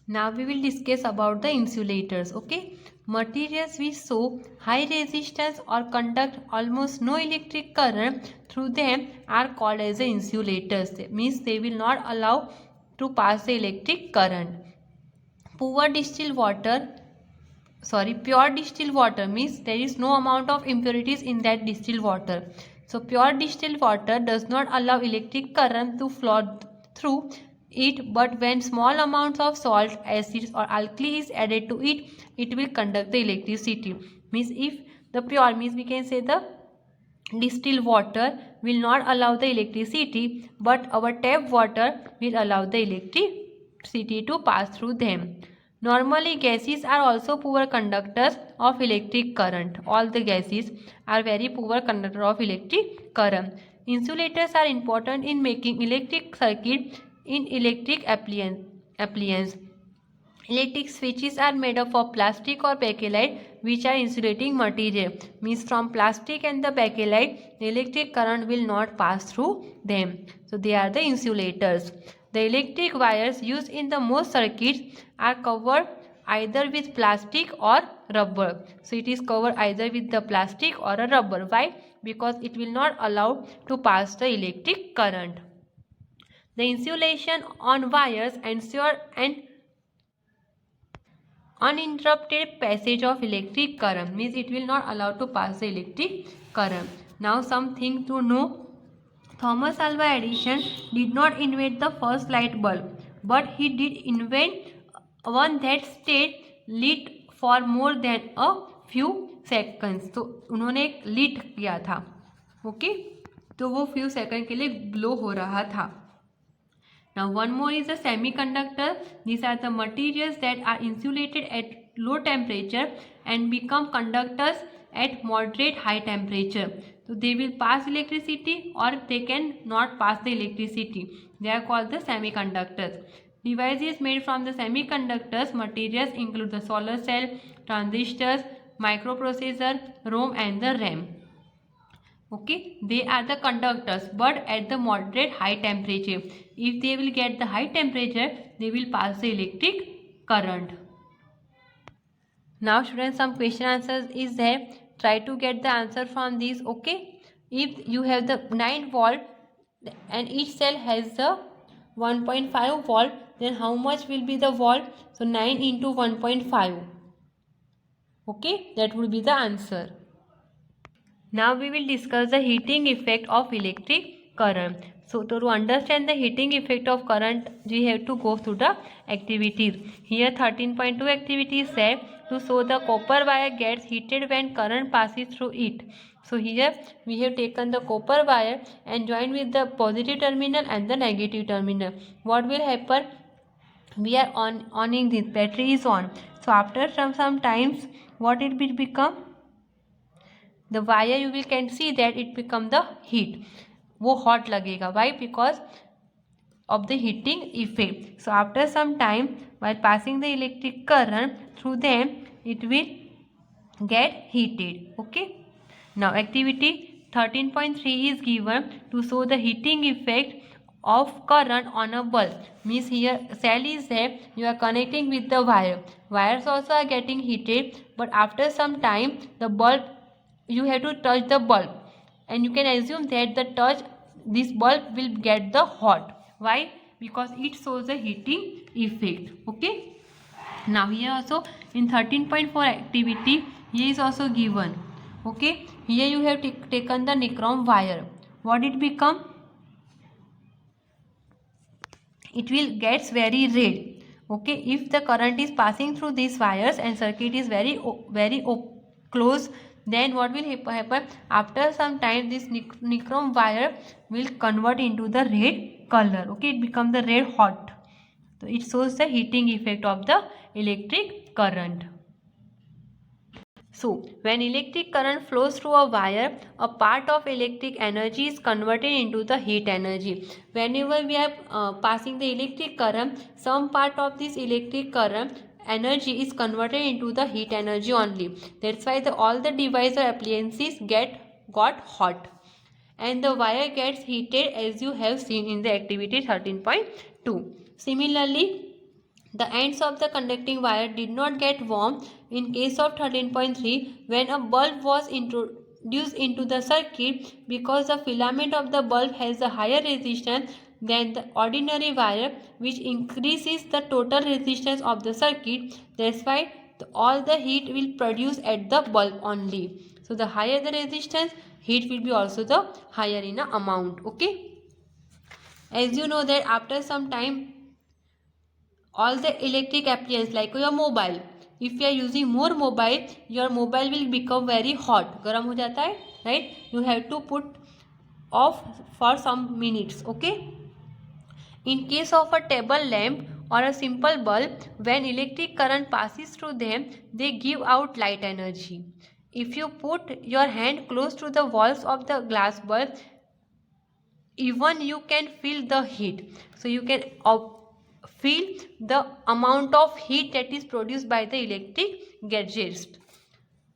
Now we will discuss about the insulators. Okay, materials which show high resistance or conduct almost no electric current through them are called as the insulators. Means they will not allow to pass the electric current. Pure distilled water pure distilled water means there is no amount of impurities in that distilled water. So pure distilled water does not allow electric current to flow through it, but when small amounts of salt, acids or alkali is added to it, it will conduct the electricity. Means if the pure means we can say the distilled water will not allow the electricity, but our tap water will allow the electricity to pass through them. Normally gases are also poor conductors of electric current. All the gases are very poor conductor of electric current. Insulators are important in making electric circuit in electric appliance. Electric switches are made up of plastic or bakelite which are insulating material. Means from plastic and the bakelite, the electric current will not pass through them. So they are the insulators. The electric wires used in the most circuits are covered either with plastic or rubber. So it is covered either with the plastic or a rubber. Why? Because it will not allow to pass the electric current. The insulation on wires ensure an uninterrupted passage of electric current. Means it will not allow to pass the electric current. Now something to know. Thomas Alva Edison did not invent the first light bulb, but he did invent one that stayed lit for more than a few seconds. तो उन्होंने एक lit किया था. Okay, तो वो few second के लिए glow हो रहा था. Now one more is a semiconductor. These are the materials that are insulated at low temperature and become conductors at moderate high temperature. So they will pass electricity or they can not pass the electricity. They are called the semiconductors. Devices made from the semiconductors materials include the solar cell, transistors, microprocessor, ROM and the RAM. Okay, they are the conductors but at the moderate high temperature. If they will get the high temperature, they will pass the electric current. Now students, some question answers is there. Try to get the answer from these. Okay, if you have the 9 volt and each cell has the 1.5 volt, then how much will be the volt? So 9 into 1.5. Okay, that will be the answer. Now we will discuss the heating effect of electric current. So to understand the heating effect of current, we have to go through the activities. Here 13.2 activity is there to show the copper wire gets heated when current passes through it. So here we have taken the copper wire and joined with the positive terminal and the negative terminal. What will happen? We are on this battery is on. So after some times, what it will become? The wire you will can see that it become the heat. वो hot लगेगा. Why? Because of the heating effect. So after some time, while passing the electric current through them, it will get heated. Okay. Now activity 13.3 is given to show the heating effect of current on a bulb. Means here cell is there, you are connecting with the wire. Wires also are getting heated, but after some time the bulb, you have to touch the bulb and you can assume that this bulb will get the hot. Why? Because it shows the heating effect. Okay. Now here also in 13.4 activity, here is also given. Okay. Here you have taken the nichrome wire. What it become? It will gets very red. Okay. If the current is passing through these wires and circuit is very close, then what will happen? After some time, this nichrome wire will convert into the red color. Okay, it becomes the red hot. So it shows the heating effect of the electric current. So when electric current flows through a wire, a part of electric energy is converted into the heat energy. Whenever we are passing the electric current, some part of this electric current energy is converted into the heat energy only. That's why all the device or appliances got hot and the wire gets heated, as you have seen in the activity 13.2. Similarly, The ends of the conducting wire did not get warm. In case of 13.3, when a bulb was introduced into the circuit, because the filament of the bulb has a higher resistance than the ordinary wire, which increases the total resistance of the circuit. That's why all the heat will produce at the bulb only. So the higher the resistance, heat will be also the higher in a amount. Okay. As you know that after some time, all the electric appliances like your mobile, if you are using more mobile, your mobile will become very hot, garam ho jata hai, right? You have to put off for some minutes. Okay. In case of a table lamp or a simple bulb, when electric current passes through them, they give out light energy. If you put your hand close to the walls of the glass bulb, even you can feel the heat. So you can feel the amount of heat that is produced by the electric gadgets.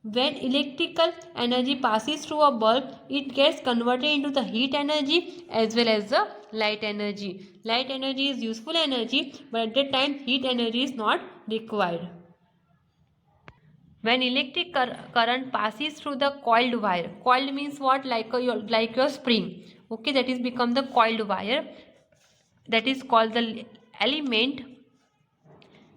When electrical energy passes through a bulb, it gets converted into the heat energy as well as the light energy. Light energy is useful energy, but at that time heat energy is not required. When electric current passes through the coiled wire, coiled means what? Like your spring. Okay, that is become the coiled wire, that is called the element.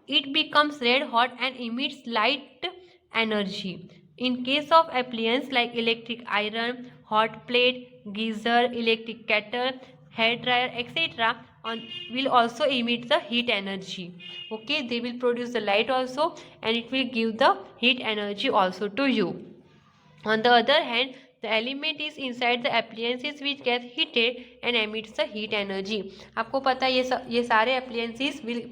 It becomes red hot and emits light energy. In case of appliances like electric iron, hot plate, geyser, electric kettle, hair dryer, etc., will also emit the heat energy. Okay, they will produce the light also, and it will give the heat energy also to you. On the other hand, the element is inside the appliances which get heated and emits the heat energy. आपको पता है ये सारे appliances will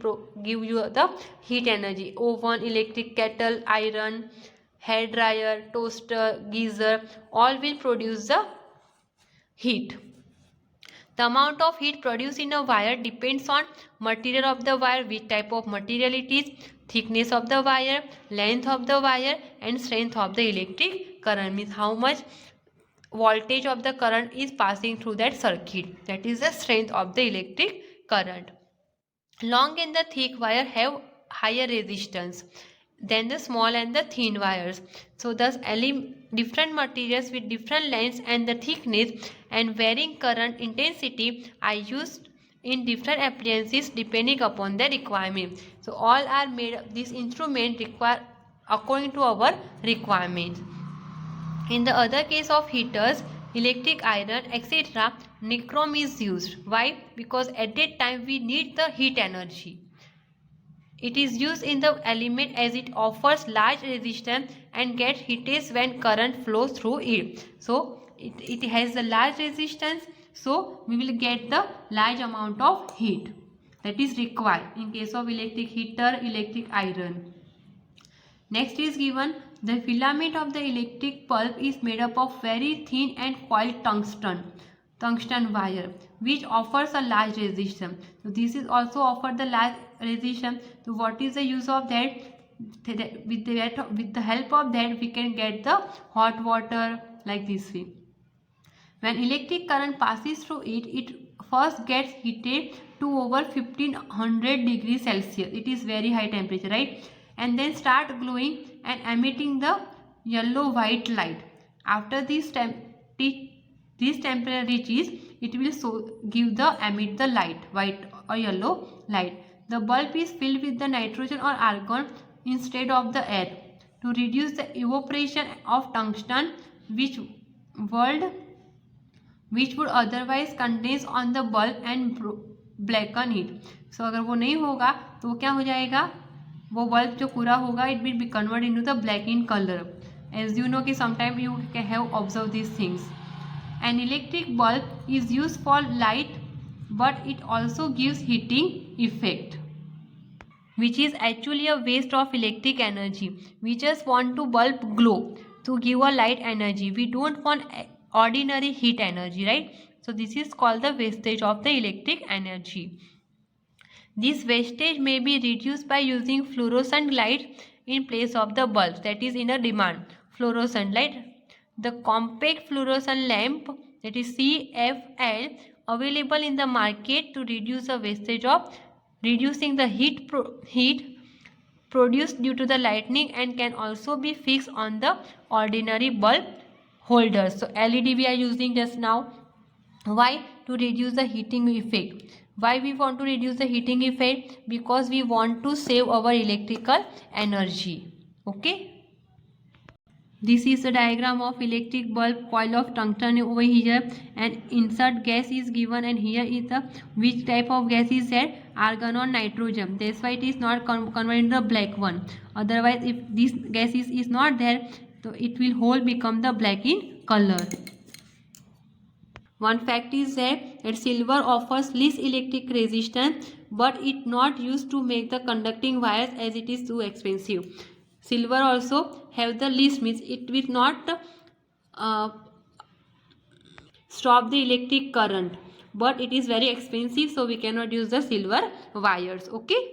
give you the heat energy. Oven, electric kettle, iron, hair dryer, toaster, geyser, all will produce the heat. The amount of heat produced in a wire depends on material of the wire, which type of material it is, thickness of the wire, length of the wire, and strength of the electric current, means how much voltage of the current is passing through that circuit. That is the strength of the electric current. Long and the thick wire have higher resistance than the small and the thin wires. So thus different materials with different lengths and the thickness and varying current intensity are used in different appliances depending upon the requirement. So all are made of this instrument require according to our requirements. In the other case of heaters, electric iron, etc., nichrome is used. Why? Because at that time we need the heat energy. It is used in the element as it offers large resistance and gets heated when current flows through it. So it has a large resistance, so we will get the large amount of heat that is required in case of electric heater, electric iron. Next is given, the filament of the electric bulb is made up of very thin and coiled tungsten wire, which offers a large resistance. So this is also offered the large resistance. So what is the use of that? With the help of that we can get the hot water like this way. When electric current passes through it, it first gets heated to over 1500 degrees Celsius. It is very high temperature, right? And then start glowing and emitting the yellow white light. After this temperature reaches, it will emit the light, white or yellow light. The bulb is filled with the nitrogen or argon instead of the air to reduce the evaporation of tungsten, which would otherwise condense on the bulb and blacken it. So अगर वो नहीं होगा तो वो क्या हो जाएगा, वो बल्ब जो पूरा होगा it will be converted into the black in color. As you know कि sometimes you can have observed these things. An electric bulb is used for light, but it also gives heating effect, which is actually a waste of electric energy. We just want to bulb glow to give a light energy. We don't want ordinary heat energy, right? So this is called the wastage of the electric energy. This wastage may be reduced by using fluorescent light in place of the bulbs that is in a demand. Fluorescent light. The compact fluorescent lamp, that is CFL, available in the market to reduce the wastage of reducing the heat produced due to the lightning, and can also be fixed on the ordinary bulb holders. So LED we are using just now. Why? To reduce the heating effect. Why we want to reduce the heating effect? Because we want to save our electrical energy. Okay. This is the diagram of electric bulb coil of tungsten over here, and insert gas is given, and here is the which type of gas is there, argon or nitrogen. That's why it is not converted into the black one. Otherwise, if this gas is not there, so it will whole become the black in color. One fact is that silver offers less electric resistance, but it not used to make the conducting wires as it is too expensive. Silver also have the least, means it will not stop the electric current, but it is very expensive, so we cannot use the silver wires. Okay.